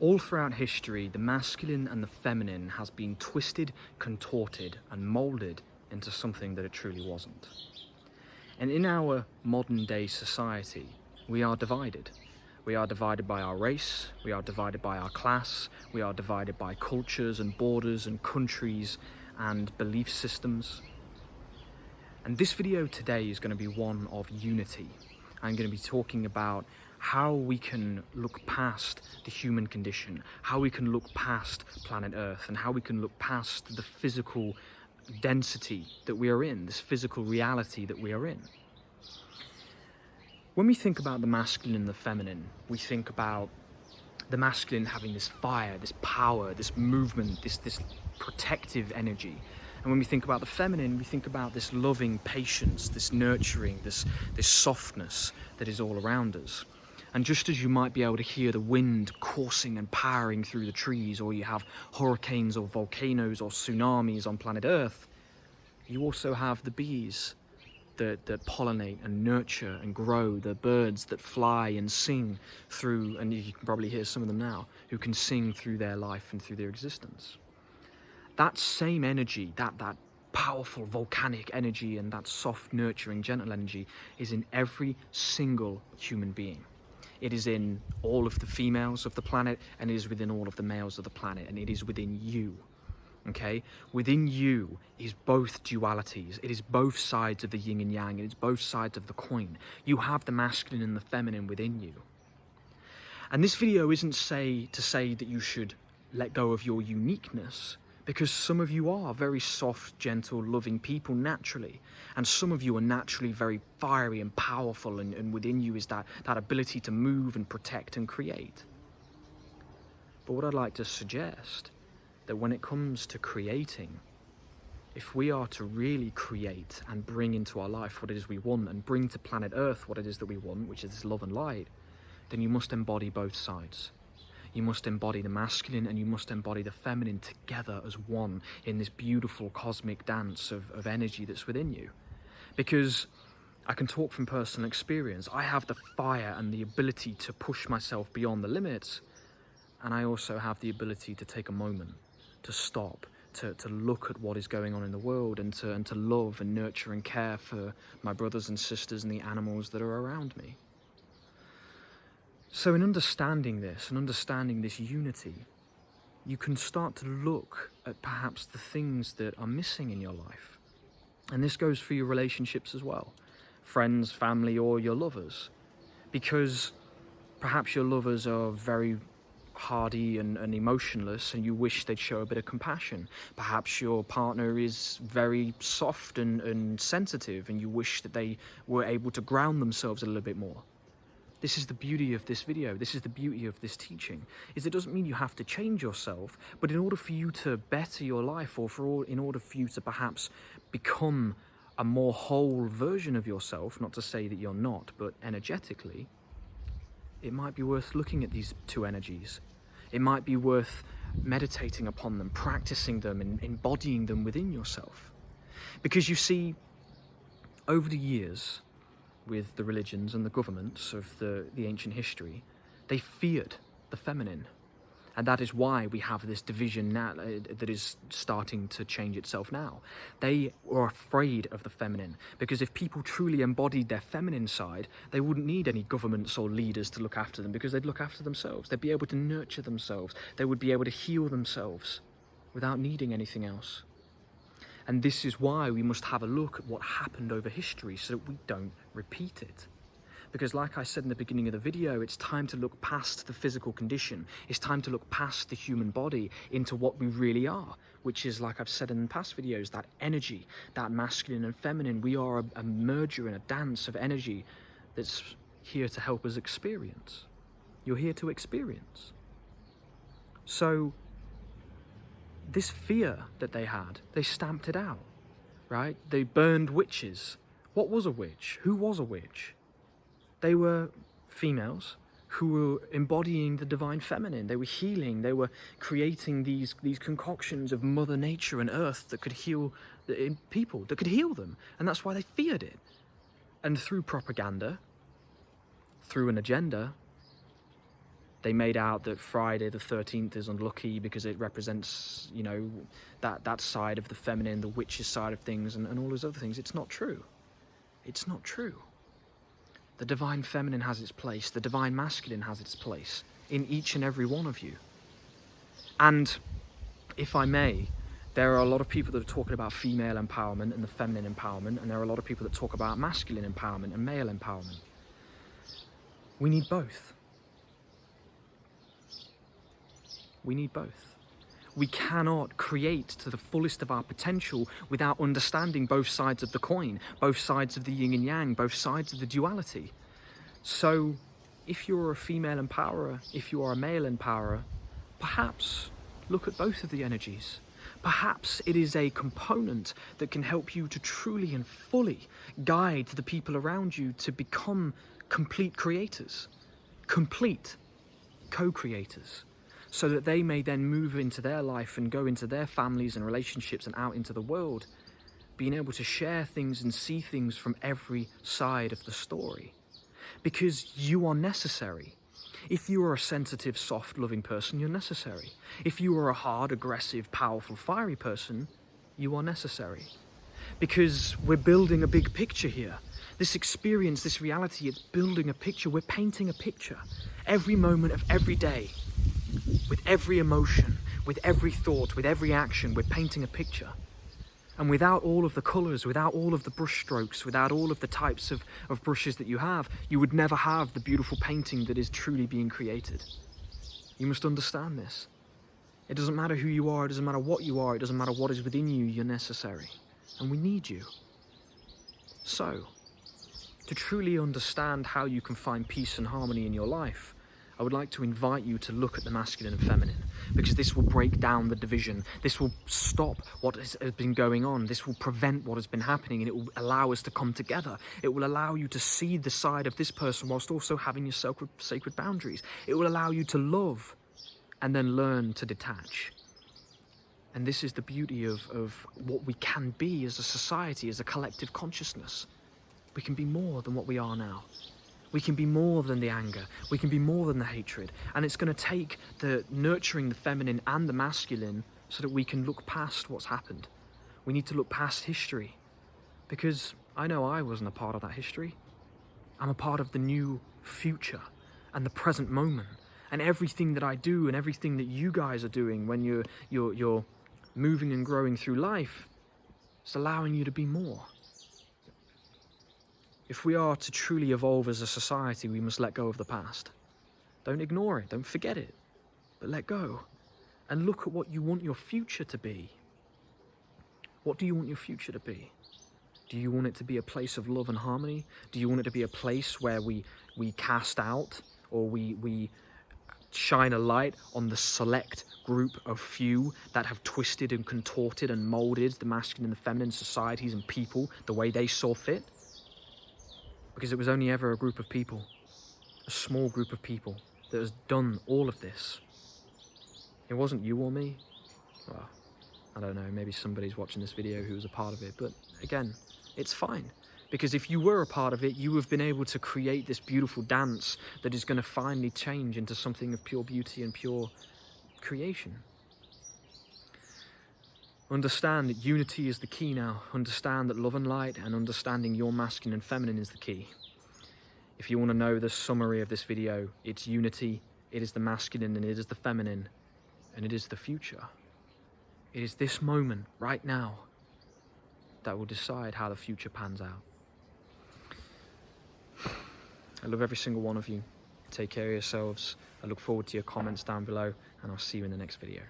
All throughout history, the masculine and the feminine has been twisted, contorted, and moulded into something that it truly wasn't. And in our modern day society, we are divided. We are divided by our race, we are divided by our class, we are divided by cultures and borders and countries and belief systems. And this video today is going to be one of unity. I'm going to be talking about how we can look past the human condition, how we can look past planet Earth, and how we can look past the physical density that we are in, this physical reality that we are in. When we think about the masculine and the feminine, we think about the masculine having this fire, this power, this movement, this protective energy. And when we think about the feminine, we think about this loving patience, this nurturing, this softness that is all around us. And just as you might be able to hear the wind coursing and powering through the trees, or you have hurricanes or volcanoes or tsunamis on planet Earth, you also have the bees that pollinate and nurture and grow, the birds that fly and sing through, and you can probably hear some of them now, who can sing through their life and through their existence. That same energy, that powerful volcanic energy and that soft, nurturing, gentle energy is in every single human being. It is in all of the females of the planet, and it is within all of the males of the planet, and it is within you, okay? Within you is both dualities. It is both sides of the yin and yang. It is both sides of the coin. You have the masculine and the feminine within you. And this video isn't to say that you should let go of your uniqueness, because some of you are very soft, gentle, loving people naturally, and some of you are naturally very fiery and powerful, and within you is that ability to move and protect and create. But what I'd like to suggest, that when it comes to creating, if we are to really create and bring into our life what it is we want, and bring to planet Earth what it is that we want, which is this love and light, then you must embody both sides. You must embody the masculine and you must embody the feminine together as one in this beautiful cosmic dance of energy that's within you. Because I can talk from personal experience. I have the fire and the ability to push myself beyond the limits, and I also have the ability to take a moment, to stop, to look at what is going on in the world, and to love and nurture and care for my brothers and sisters and the animals that are around me. So in understanding this and understanding this unity, you can start to look at perhaps the things that are missing in your life. And this goes for your relationships as well, friends, family, or your lovers. Because perhaps your lovers are very hardy and emotionless, and you wish they'd show a bit of compassion. Perhaps your partner is very soft and sensitive, and you wish that they were able to ground themselves a little bit more. This is the beauty of this video, this is the beauty of this teaching, is it doesn't mean you have to change yourself, but in order for you to better your life, or in order for you to perhaps become a more whole version of yourself, not to say that you're not, but energetically, it might be worth looking at these two energies. It might be worth meditating upon them, practicing them, and embodying them within yourself. Because you see, over the years, with the religions and the governments of the ancient history, they feared the feminine. And that is why we have this division now that is starting to change itself now. They were afraid of the feminine, because if people truly embodied their feminine side, they wouldn't need any governments or leaders to look after them, because they'd look after themselves. They'd be able to nurture themselves. They would be able to heal themselves without needing anything else. And this is why we must have a look at what happened over history so that we don't repeat it. Because like I said in the beginning of the video, it's time to look past the physical condition. It's time to look past the human body into what we really are, which is, like I've said in past videos, that energy, that masculine and feminine. We are a merger and a dance of energy that's here to help us experience. You're here to experience. So this fear that they had, they stamped it out, right? They burned witches. What was a witch? Who was a witch? They were females who were embodying the divine feminine. They were healing. They were creating these concoctions of Mother Nature and Earth that could heal people, that could heal them. And that's why they feared it. And through propaganda, through an agenda, They made out that Friday the 13th is unlucky because it represents, you know, that side of the feminine, the witch's side of things, and all those other things. It's not true. It's not true. The divine feminine has its place. The divine masculine has its place in each and every one of you. And if I may, there are a lot of people that are talking about female empowerment and the feminine empowerment, and there are a lot of people that talk about masculine empowerment and male empowerment. We need both. We need both. We cannot create to the fullest of our potential without understanding both sides of the coin, both sides of the yin and yang, both sides of the duality. So if you're a female empowerer, if you are a male empowerer, perhaps look at both of the energies. Perhaps it is a component that can help you to truly and fully guide the people around you to become complete creators, complete co-creators, so that they may then move into their life and go into their families and relationships and out into the world, being able to share things and see things from every side of the story. Because you are necessary. If you are a sensitive, soft, loving person, you're necessary. If you are a hard, aggressive, powerful, fiery person, you are necessary. Because we're building a big picture here. This experience, this reality, it's building a picture. We're painting a picture. Every moment of every day, with every emotion, with every thought, with every action, we're painting a picture. And without all of the colours, without all of the brush strokes, without all of the types of brushes that you have, you would never have the beautiful painting that is truly being created. You must understand this. It doesn't matter who you are, it doesn't matter what you are, it doesn't matter what is within you, you're necessary. And we need you. So, to truly understand how you can find peace and harmony in your life, I would like to invite you to look at the masculine and feminine, because this will break down the division. This will stop what has been going on. This will prevent what has been happening, and it will allow us to come together. It will allow you to see the side of this person whilst also having your sacred boundaries. It will allow you to love and then learn to detach. And this is the beauty of what we can be as a society, as a collective consciousness. We can be more than what we are now. We can be more than the anger. We can be more than the hatred. And it's going to take the nurturing the feminine and the masculine so that we can look past what's happened. We need to look past history. Because I know I wasn't a part of that history. I'm a part of the new future and the present moment. And everything that I do and everything that you guys are doing when you're moving and growing through life is allowing you to be more. If we are to truly evolve as a society, we must let go of the past. Don't ignore it, don't forget it, but let go. And look at what you want your future to be. What do you want your future to be? Do you want it to be a place of love and harmony? Do you want it to be a place where we cast out, or we shine a light on the select group of few that have twisted and contorted and molded the masculine and the feminine societies and people the way they saw fit? Because it was only ever a group of people, a small group of people that has done all of this. It wasn't you or me. Well, I don't know, maybe somebody's watching this video who was a part of it, but again, it's fine. Because if you were a part of it, you have been able to create this beautiful dance that is going to finally change into something of pure beauty and pure creation. Understand that unity is the key now. Understand that love and light and understanding your masculine and feminine is the key. If you want to know the summary of this video, it's unity, it is the masculine and it is the feminine, and it is the future. It is this moment, right now, that will decide how the future pans out. I love every single one of you. Take care of yourselves. I look forward to your comments down below, and I'll see you in the next video.